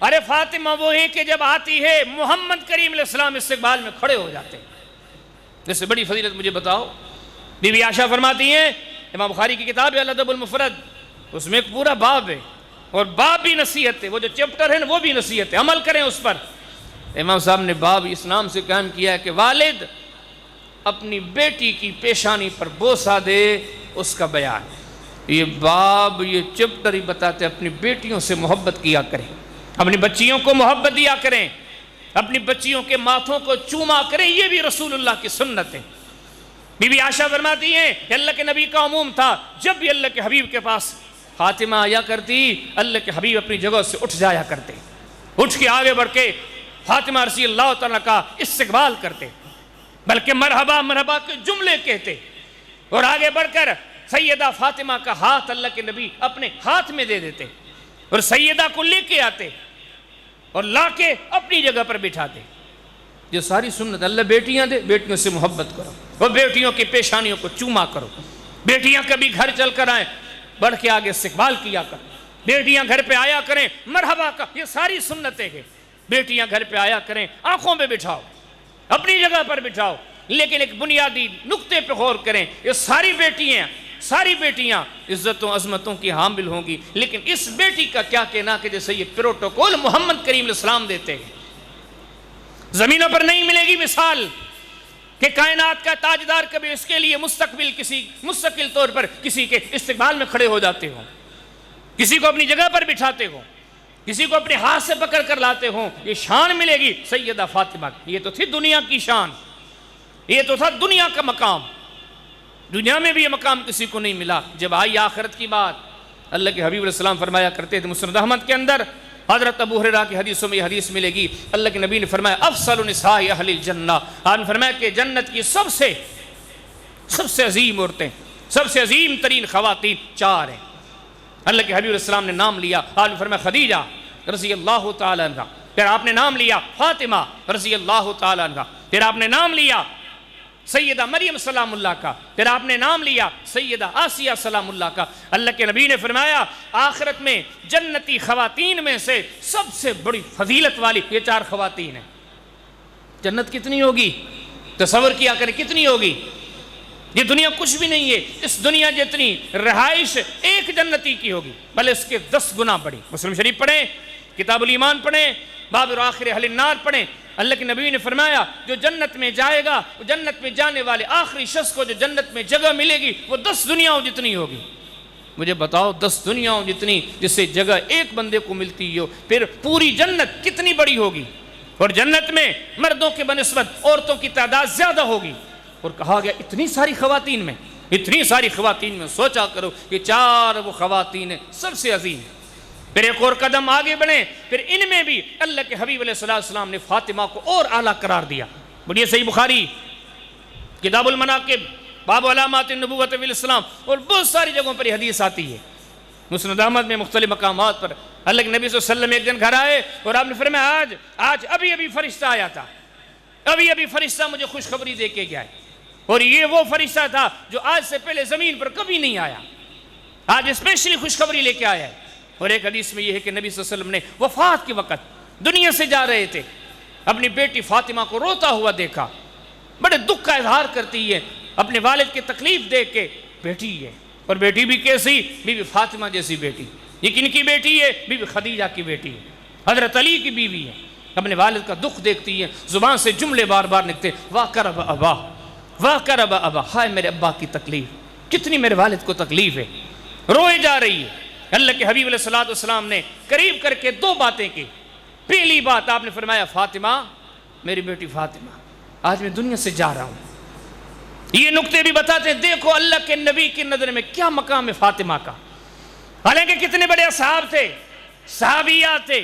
अरे फातिमा वो है कि जब आती है मोहम्मद करीम अलैहिस्सलाम इस्तकबाल में खड़े हो जाते हैं। इससे बड़ी फजीलत मुझे बताओ। बीबी आशा फरमाती हैं, इमाम बुखारी की किताब है अल-अदबुल मुफरद, उसमें एक पूरा बाब है और बाब भी नसीहत है, वो जो चैप्टर है ना वो भी नसीहत है, अमल करें उस पर। इमाम साहब ने बाब इस नाम से कायम किया है कि वालिद अपनी बेटी की पेशानी पर बोसा दे, उसका बयान। ये बाब ये चैप्टर ही बताते अपनी बेटियों से मोहब्बत किया करें, अपनी बच्चियों को मोहब्बत दिया करें, अपनी बच्चियों के माथों को चूमा करें, ये भी रसूलुल्लाह की सुन्नत है। बीबी आशा फरमाती हैं कि अल्लाह के नबी का उमूम था, जब भी अल्लाह के हबीब के पास फातिमा आया करती, अल्लाह के हबीब अपनी जगह से उठ जाया करते, उठ के आगे बढ़ के फातिमा रज़ी अल्लाह तआला का इस्तकबाल करते, बल्कि मरहबा मरहबा के जुमले कहते और आगे बढ़कर सैयदा फातिमा का हाथ अल्लाह के नबी अपने हाथ में दे देते और सैयदा को लेके आते और लाके अपनी जगह पर बिठाते। ये सारी सुन्नत। अल्लाह बेटियां दे, बेटियों से मोहब्बत करो और बेटियों की पेशानियों को चूमा करो। बेटियां कभी घर चल कर आए, बढ़ के आगे इस्तकबाल किया करो, बेटियां घर पे आया करें, मरहबा का, ये सारी सुन्नतें हैं। बेटियां घर पे आया करें, आंखों में बिठाओ, अपनी जगह पर बिठाओ, लेकिन एक बुनियादी नुक्ते पे गौर करें, ये सारी बेटियां इज्जतों अजमतों की हामिल होंगी, लेकिन इस बेटी का क्या कहना कि जैसे ये प्रोटोकॉल मोहम्मद करीम अलैहिस्सलाम देते हैं, जमीनों पर नहीं मिलेगी मिसाल कि कायनात का ताजदार कभी इसके लिए मुस्तकिल तौर पर किसी के इस्तकबाल में खड़े हो जाते हो, किसी को अपनी जगह पर बिठाते हो, किसी को अपने हाथ से पकड़ कर लाते हो। ये शान मिलेगी सैयदा फातिमा की। ये तो थी दुनिया की शान, ये तो था दुनिया का मकाम। दुनिया में भी ये मकाम किसी को नहीं मिला। जब आई आखिरत की बात, अल्लाह के हबीब अलैहिस्सलाम फरमाया करते थे, मुस्नद अहमद के अंदर हज़रत अबू हुरैरा की हदीसों में ये हदीस मिलेगी, अल्लाह के नबी ने फरमाया अफ़ज़लु निसाई अहलिल जन्नह, आपने फरमाया कि जन्नत की सबसे अजीम औरतें, सबसे अजीम तरीन ख़वातीन 4 हैं। अल्लाह के हबीब अलैहिस्सलाम ने नाम लिया, आपने फरमाया खदीजा रज़ी अल्लाह तआला अन्हा, फिर आपने नाम लिया फातिमा रज़ी अल्लाह तआला अन्हा, फिर आपने नाम लिया सैयदा मरियम सलामुल्लाह का, फिर आपने नाम लिया सैयदा आसिया सलामुल्लाह का। अल्लाह के नबी ने फरमाया आखिरत में जन्नती ख़वातीन में से सबसे बड़ी फजीलत वाली ये 4 ख़वातीन हैं। जन्नत कितनी होगी, तसव्वुर किया करें कितनी होगी। ये दुनिया कुछ भी नहीं है, इस दुनिया जितनी रहाइश एक जन्नती की होगी, भले इसके 10 गुना बड़ी। मुस्लिम शरीफ पढ़ें, किताबुल ईमान पढ़ें, बाब आखिर अहलिन नार पढ़ें। अल्लाह के नबी ने फरमाया जो जन्नत में जाएगा, जन्नत में जाने वाले आखिरी शख्स को जो जन्नत में जगह मिलेगी वो 10 दुनियाओं जितनी होगी। मुझे बताओ 10 दुनियाओं जितनी जिससे जगह एक बंदे को मिलती हो, फिर पूरी जन्नत कितनी बड़ी होगी। और जन्नत में मर्दों के बनिस्बत औरतों की तादाद ज्यादा होगी। और कहा गया इतनी सारी ख़वातीन में सोचा करो कि 4 वो ख़वातीन सबसे अजीम। फिर एक और कदम आगे बढ़े, फिर इनमें भी अल्लाह के हबीब अलैहिस्सलाम ने फातिमा को और आला करार दिया। बोलिए सही बुखारी किताबुल मनाकिब बाब अलामात नबुव्वत विल इस्लाम और बहुत सारी जगहों पर हदीस आती है। मुस्नद अहमद में मुख्तलिफ मकामात पर अल्लाह के नबी सल्लल्लाहु अलैहि वसल्लम एक दिन घर आए और आपने फरमाया आज अभी फरिश्ता आया था, अभी फरिश्ता मुझे खुशखबरी दे के गया है, और ये वो फरिश्ता था जो आज से पहले ज़मीन पर कभी नहीं आया, आज स्पेशली खुशखबरी लेके आया है। और एक हदीस में यह है कि नबी सल्लल्लाहु अलैहि वसल्लम ने वफात के वक़्त दुनिया से जा रहे थे, अपनी बेटी फातिमा को रोता हुआ देखा, बड़े दुख का इजहार करती है, अपने वालिद की तकलीफ देख के। बेटी है और बेटी भी कैसी, बीबी फातिमा जैसी बेटी। ये किनकी बेटी है, बीबी खदीजा की बेटी है, हजरत अली की बीवी है। अपने वालिद का दुख देखती है, जुबान से जुमले बार बार निकलते, वाह कर अबा, वाह कर अबा, हाय मेरे अब्बा की तकलीफ, कितनी मेरे वालिद को तकलीफ है, रोए जा रही है। अल्लाह के हबीब अलैहिस्सलातु वस्सलाम ने करीब करके 2 बातें की। पहली बात आपने फरमाया फातिमा, मेरी बेटी फातिमा, आज मैं दुनिया से जा रहा हूँ। ये नुक्ते भी बताते हैं, देखो अल्लाह के नबी की नज़र में क्या मकाम है फातिमा का। हालांकि कितने बड़े असहाब थे, सहाबियात थे,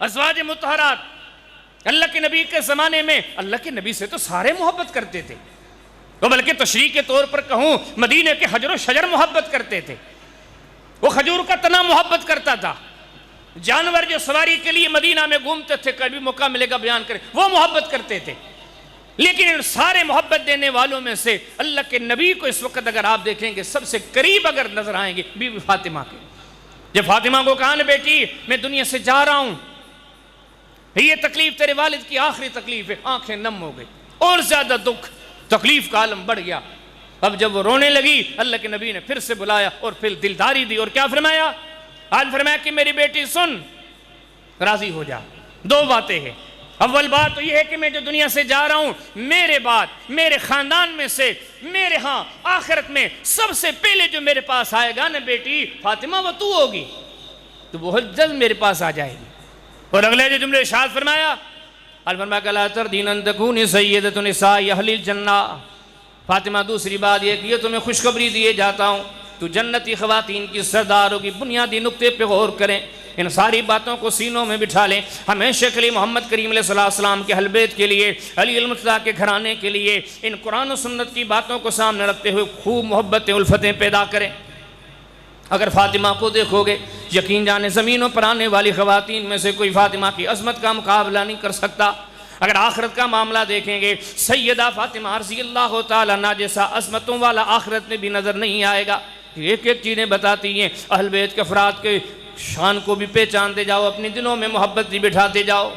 अज़वाज मुतहरात। अल्लाह के नबी के ज़माने में अल्लाह के नबी से तो सारे मोहब्बत करते थे, तो बल्कि तशरीह के तौर पर कहूँ मदीने के हजर शजर मोहब्बत करते थे। वो खजूर का तना मोहब्बत करता था। जानवर जो सवारी के लिए मदीना में घूमते थे, कभी मौका मिलेगा बयान करें, वो मोहब्बत करते थे। लेकिन इन सारे मोहब्बत देने वालों में से अल्लाह के नबी को इस वक्त अगर आप देखेंगे सबसे करीब अगर नजर आएंगे बीबी फातिमा के। जब फातिमा को कहा ना बेटी मैं दुनिया से जा रहा हूँ, ये तकलीफ तेरे वालिद की आखिरी तकलीफ है। आंखें नम हो गई और ज़्यादा दुख, तकलीफ का आलम बढ़ गया। अब जब वो रोने लगी, अल्लाह के नबी ने फिर से बुलाया और फिर दिलदारी दी और क्या फरमाया? आज फरमाया कि मेरी बेटी सुन, राजी हो जा। दो बातें हैं। अव्वल बात तो यह है कि मैं जो दुनिया से जा रहा हूं, मेरे बाद मेरे खानदान में से, मेरे यहाँ आखिरत में सबसे पहले जो मेरे पास आएगा ना बेटी फातिमा, वो तू होगी, तो बहुत जल्द मेरे पास आ जाएगी। और अगले जो जुमले इरशाद फरमाया, अल फरमाया कला तरदीन तकूनी सय्यदतुन निसाई अहलिल जन्ना। फातिमा दूसरी बात यह कि ये तुम्हें खुशखबरी दिए जाता हूँ, तू जन्नती ख़वातीन की सरदार होगी। बुनियादी नुक्ते पे गौर करें, इन सारी बातों को सीनों में बिठा लें। हमेशा के लिए मोहम्मद करीम अलैहिस्सलाम के अहलबैत के लिए, अली अल-मुर्तज़ा के घराने के लिए इन कुरान और सुन्नत की बातों को सामने रखते हुए खूब मोहब्बतें उल्फतें पैदा करें। अगर फातिमा को देखोगे, यकीन जाने ज़मीनों पर आने वाली ख़वातीन में से कोई फातिमा की अज़मत का मुकाबला नहीं कर सकता। अगर आखिरत का मामला देखेंगे, सैयदा फातिमा रज़ियल्लाहु तआला अन्हा जैसा अज़मतों वाला आखिरत में भी नज़र नहीं आएगा। एक एक चीज़ें बताती हैं, अहल बैत के अफराद के शान को भी पहचानते जाओ, अपने दिलों में मोहब्बत भी बिठाते जाओ।